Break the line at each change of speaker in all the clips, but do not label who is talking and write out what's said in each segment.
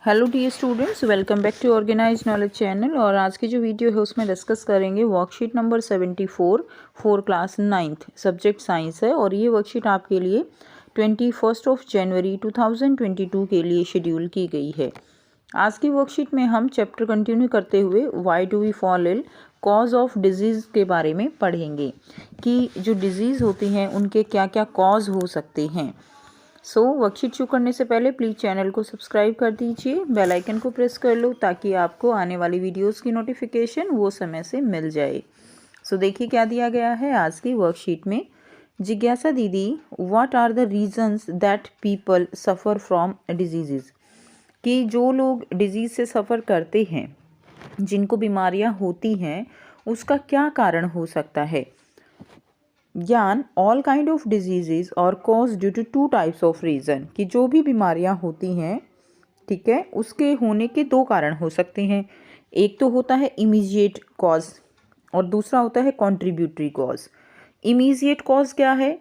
Hello dear students, welcome back to organize knowledge channel. और आज की जो वीडियो है उसमें डिस्कस करेंगे worksheet number 74 for class 9th subject science है। और ये वर्कशीट आपके लिए 21 जनवरी 2022 के लिए शेड्यूल की गई है। आज की वर्कशीट में हम चैप्टर कंटिन्यू करते हुए why do we fall ill cause of disease के बारे में पढ़ेंगे कि जो डिजीज़ होती हैं उनके क्या क्या कॉज हो सकते हैं। वर्कशीट शुरू करने से पहले प्लीज़ चैनल को सब्सक्राइब कर दीजिए, बेल आइकन को प्रेस कर लो ताकि आपको आने वाली वीडियोस की नोटिफिकेशन वो समय से मिल जाए। देखिए क्या दिया गया है आज की वर्कशीट में। जिज्ञासा दीदी, what are the reasons that people suffer from disease, कि जो लोग डिजीज़ से सफ़र करते हैं, जिनको बीमारियां होती हैं, उसका क्या कारण हो सकता है। ज्ञान, ऑल काइंड ऑफ डिजीजेज और cause due to two types of reason, कि जो भी बीमारियां होती हैं, ठीक है, उसके होने के दो कारण हो सकते हैं। एक तो होता है इमीडिएट कॉज और दूसरा होता है कॉन्ट्रीब्यूटरी कॉज। इमीडिएट कॉज क्या है?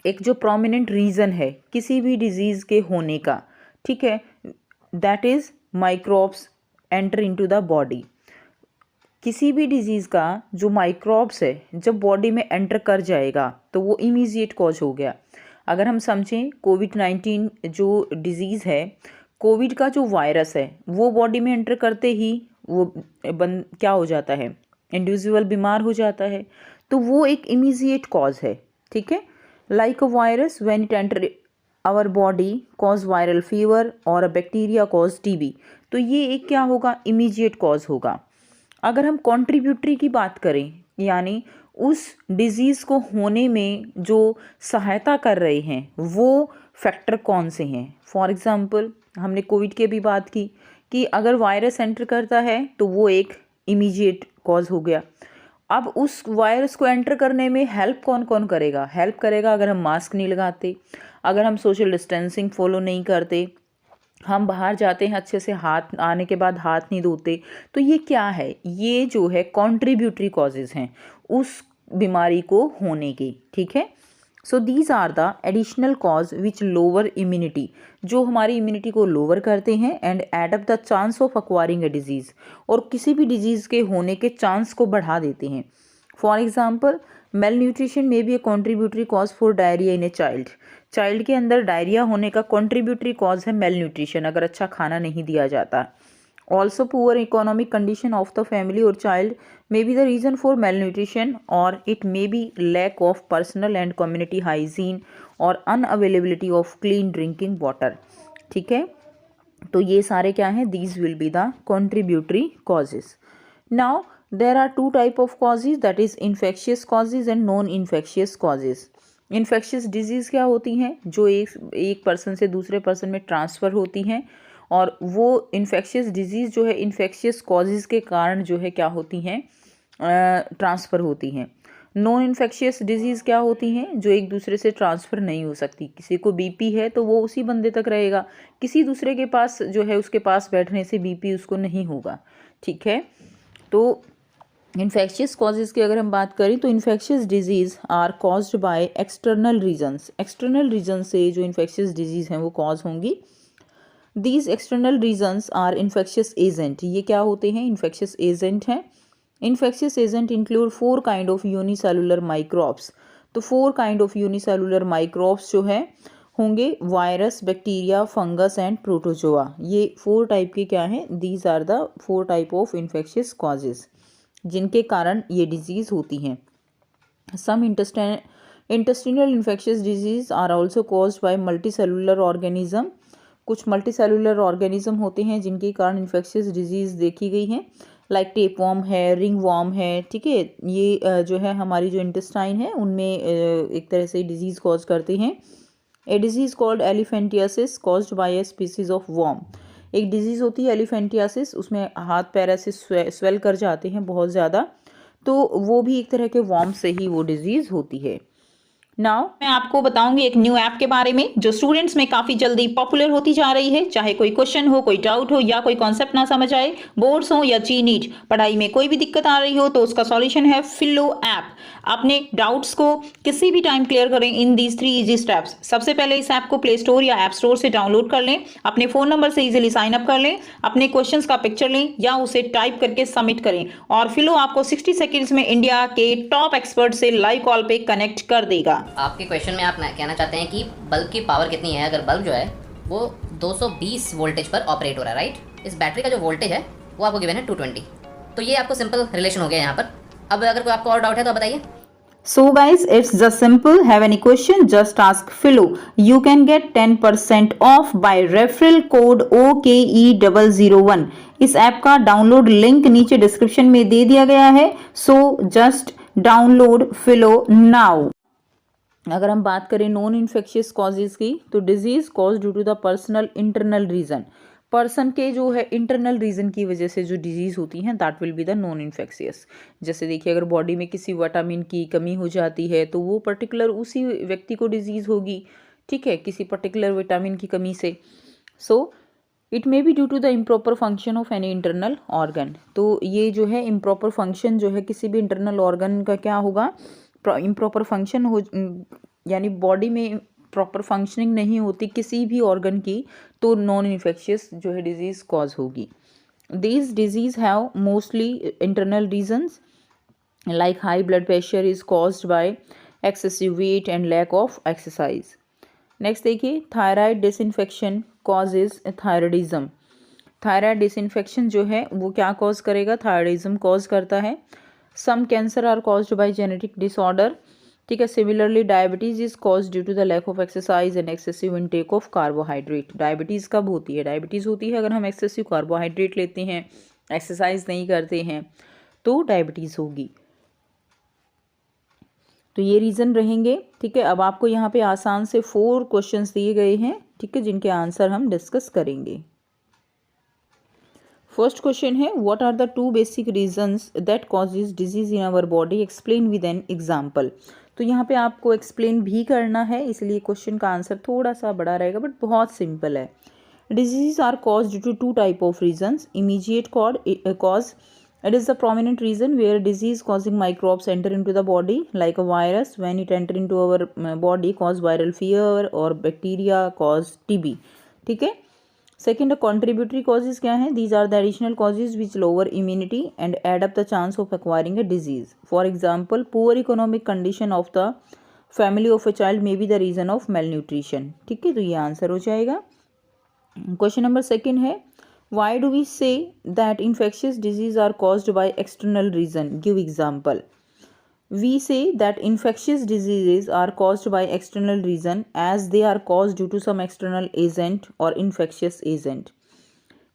एक जो प्रोमिनेंट रीज़न है किसी भी डिजीज़ के होने का, ठीक है, that is microbes enter into the body. किसी भी डिजीज़ का जो माइक्रोब्स है जब बॉडी में एंटर कर जाएगा तो वो इमीडिएट कॉज हो गया। अगर हम समझें कोविड-19 जो डिजीज़ है, कोविड का जो वायरस है वो बॉडी में एंटर करते ही वो क्या हो जाता है, इंडिविजुअल बीमार हो जाता है, तो वो एक इमीडिएट कॉज है। ठीक है, like a virus when it enter our body cause viral fever और अ बैक्टीरिया कॉज टीबी, तो ये एक क्या होगा, इमीडिएट कॉज होगा। अगर हम कॉन्ट्रीब्यूटरी की बात करें, यानी उस डिज़ीज़ को होने में जो सहायता कर रहे हैं वो फैक्टर कौन से हैं। फॉर एग्ज़ाम्पल हमने कोविड की भी बात की कि अगर वायरस एंटर करता है तो वो एक इमीडिएट कॉज हो गया। अब उस वायरस को एंटर करने में हेल्प कौन कौन करेगा? हेल्प करेगा अगर हम मास्क नहीं लगाते, अगर हम सोशल डिस्टेंसिंग फॉलो नहीं करते, हम बाहर जाते हैं अच्छे से हाथ आने के बाद हाथ नहीं धोते, तो ये क्या है? ये जो है कॉन्ट्रीब्यूटरी कॉजेज़ हैं उस बीमारी को होने के। ठीक है, these are the additional cause which lower immunity, जो हमारी इम्यूनिटी को लोअर करते हैं and add up the chance of acquiring a disease, और किसी भी डिजीज़ के होने के चांस को बढ़ा देते हैं। फॉर एग्जाम्पल मेल न्यूट्रिशन में be a contributory cause for diarrhoea in a child के अंदर डायरिया होने का कॉन्ट्रीब्यूटरी कॉज है मेल न्यूट्रिशन, अगर अच्छा खाना नहीं दिया जाता। Also poor economic condition of the family और child may be the reason for malnutrition, or it may be lack of personal and community hygiene और unavailability of clean drinking water। ठीक है, तो ये सारे क्या हैं? these will be the contributory causes। now there are two type of causes, that is infectious causes and non infectious causes। Infectious disease क्या होती हैं? जो एक पर्सन से दूसरे पर्सन में ट्रांसफ़र होती हैं, और वो इन्फेक्शियस डिजीज़ जो है इन्फेक्शियस कॉजेज़ के कारण जो है क्या होती हैं, ट्रांसफ़र होती हैं। नॉन इन्फेक्शियस डिजीज़ क्या होती हैं? जो एक दूसरे से ट्रांसफ़र नहीं हो सकती। किसी को बीपी है तो वो उसी बंदे तक रहेगा, किसी दूसरे के पास जो है उसके पास बैठने से बीपी उसको नहीं होगा। ठीक है, तो इन्फेक्शियस कॉजेज़ की अगर हम बात करें तो infectious disease are caused by external reasons. External reason से जो इन्फेक्शियस डिजीज़ हैं वो कॉज होंगी। These external reasons are infectious agent. ये क्या होते हैं? इन्फेक्शियस एजेंट हैं। Infectious agent include 4 kind of unicellular microbes. तो 4 काइंड ऑफ यूनिसेलुलर माइक्रोब्स जो है होंगे virus, bacteria, fungus and protozoa. ये 4 टाइप के क्या हैं? These are the 4 type of infectious causes जिनके कारण ये डिजीज़ होती हैं। Some intestinal infectious disease are also caused by multicellular organism. कुछ मल्टीसेलुलर ऑर्गेनिज्म होते हैं जिनके कारण इन्फेक्शियस डिजीज़ देखी गई हैं, लाइक टेपवॉर्म है, रिंग वॉर्म है। ठीक है, ये जो है हमारी जो इंटेस्टाइन है उनमें एक तरह से डिजीज़ कॉज करते हैं। A disease called elephantiasis caused by a species of worm. एक डिजीज़ होती है एलिफेंटियासिस, उसमें हाथ पैर ऐसे स्वेल कर जाते हैं बहुत ज़्यादा, तो वो भी एक तरह के वॉर्म से ही वो डिजीज़ होती है। नाउ मैं आपको बताऊंगी एक न्यू ऐप के बारे में जो स्टूडेंट्स में काफी जल्दी पॉपुलर होती जा रही है। चाहे कोई क्वेश्चन हो, कोई डाउट हो या कोई कॉन्सेप्ट ना समझ आए, बोर्ड्स हो या जी नीट, पढ़ाई में कोई भी दिक्कत आ रही हो तो उसका सॉल्यूशन है फिलो ऐप। अपने डाउट्स को किसी भी टाइम क्लियर करें इन दीज 3 इजी स्टेप्स। सबसे पहले इस ऐप को प्ले स्टोर या ऐप स्टोर से डाउनलोड कर लें, अपने फोन नंबर से इजीली साइन अप कर लें, अपने क्वेश्चंस का पिक्चर लें या उसे टाइप करके सबमिट करें और फिलो आपको 60 सेकेंड्स में इंडिया के टॉप एक्सपर्ट से लाइव कॉल पे कनेक्ट कर देगा।
आपके क्वेश्चन में आप कहना चाहते हैं कि बल्ब की पावर कितनी है। अगर बल्ब जो है वो 220 वोल्टेज पर ऑपरेट हो रहा है, राइट। इस बैटरी का जो वोल्टेज है वो आपको गिवन है 220। तो ये आपको सिंपल रिलेशन हो गया यहाँ पर। अब अगर कोई आपको और डाउट है तो बताइए।
So guys, it's just simple. Have any question? Just ask Philo. You can get 10% off by referral code OKE001. इस ऐप का डाउनलोड लिंक नीचे डिस्क्रिप्शन में दे दिया गया है। So just download Philo now. अगर हम बात करें नॉन इन्फेक्शियस कॉजेज की, तो disease cause due to the personal internal reason. Person के जो है इंटरनल रीजन की वजह से जो डिजीज होती हैं that will be the non infectious. जैसे देखिए, अगर बॉडी में किसी विटामिन की कमी हो जाती है तो वो पर्टिकुलर उसी व्यक्ति को डिजीज होगी, ठीक है, किसी पर्टिकुलर विटामिन की कमी से। So it may be due to the improper function of any internal organ. तो ये जो है इम्प्रॉपर फंक्शन जो है किसी भी इंटरनल ऑर्गन का क्या होगा, इम्प्रॉपर फंक्शन हो, यानी बॉडी में प्रॉपर फंक्शनिंग नहीं होती किसी भी ऑर्गन की, तो नॉन इन्फेक्शियस जो है डिजीज कॉज होगी। These diseases have mostly internal reasons like high blood pressure is caused by excessive weight and lack of exercise. Next देखिए, thyroid disinfection causes thyroidism. Thyroid disinfection जो है वो क्या कॉज करेगा, thyroidism cause करता है। Some cancer are caused by genetic disorder, ठीक है। Similarly diabetes is cause due to the lack of exercise and excessive intake of carbohydrate. Diabetes कब होती है, डायबिटीज़ होती है अगर हम एक्सेसिव कार्बोहाइड्रेट लेते हैं, एक्सरसाइज नहीं करते हैं, तो डायबिटीज़ होगी। तो ये रीज़न रहेंगे, ठीक है। अब आपको यहाँ पे आसान से 4 क्वेश्चंस दिए गए हैं, ठीक है, जिनके आंसर हम डिस्कस करेंगे। फर्स्ट क्वेश्चन है, what are the 2 basic reasons that causes disease in our body, explain with an example. तो यहाँ पे आपको एक्सप्लेन भी करना है, इसलिए क्वेश्चन का आंसर थोड़ा सा बड़ा रहेगा बट बहुत सिंपल है। Disease are cause due to 2 type of reasons. Immediate cause, it is the prominent reason where disease causing microbes enter into the body like a virus. When it enter into our body cause viral fever or bacteria cause TB, ठीक है। Second, contributory causes क्या हैं? These are the additional causes which lower immunity and add up the chance of acquiring a disease. For example, poor economic condition of the family of a child may be the reason of malnutrition, ठीक है। तो ये answer हो जाएगा। Question number second है, why do we say that infectious disease are caused by external reason? Give example. We say that infectious diseases are caused by external reason as they are caused due to some external agent or infectious agent.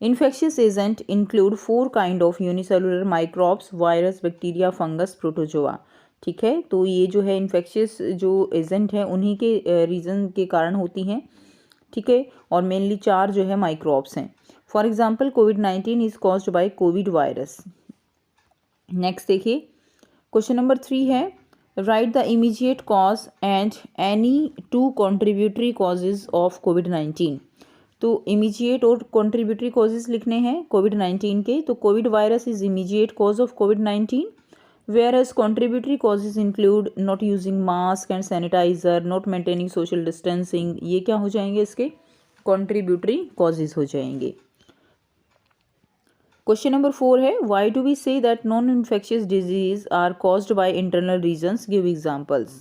Infectious agent include 4 kind of unicellular microbes, virus, bacteria, fungus, protozoa, ठीक है। तो ये जो है infectious जो agent है उन्हीं के रीज़न के कारण होती हैं, ठीक है। और मेनली 4 जो है माइक्रोब्स हैं। For example COVID-19 is caused bye Covid virus. Next देखिए, क्वेश्चन नंबर 3 है, right the immediate cause and any 2 contributory causes of COVID-19। तो इमीजिएट और कॉन्ट्रीब्यूटरी कॉजेज लिखने हैं COVID-19 के। तो Covid virus is immediate cause of COVID-19, whereas contributory causes include not using mask and sanitizer, not maintaining social distancing। ये क्या हो जाएंगे, इसके contributory causes हो जाएंगे। क्वेश्चन नंबर 4 है, why do we say that non-infectious disease are caused by internal reasons? Give examples,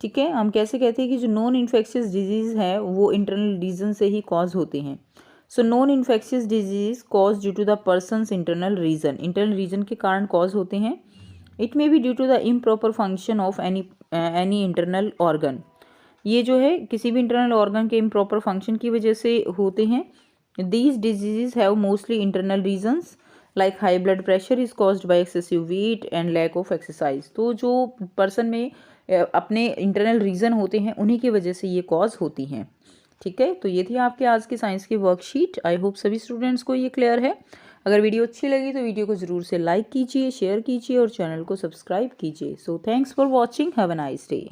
ठीक है। हम कैसे कहते हैं कि जो नॉन इन्फेक्शियस डिजीज़ है वो इंटरनल रीजन से ही कॉज होते हैं। So non infectious disease cause due to the person's internal reason, internal reason के कारण कॉज होते हैं। It may be due to the improper function of any internal organ. ये जो है किसी भी इंटरनल ऑर्गन के इम्प्रॉपर फंक्शन की वजह से होते हैं। These diseases have mostly internal reasons like high blood pressure is caused by excessive weight and lack of exercise. तो जो पर्सन में अपने इंटरनल रीज़न होते हैं उन्हीं की वजह से ये कॉज होती हैं, ठीक है। तो ये थी आपके आज की साइंस की वर्कशीट। आई होप सभी स्टूडेंट्स को ये क्लियर है। अगर वीडियो अच्छी लगी तो वीडियो को ज़रूर से लाइक कीजिए, शेयर कीजिए और चैनल को सब्सक्राइब कीजिए। So thanks for watching, have a nice day.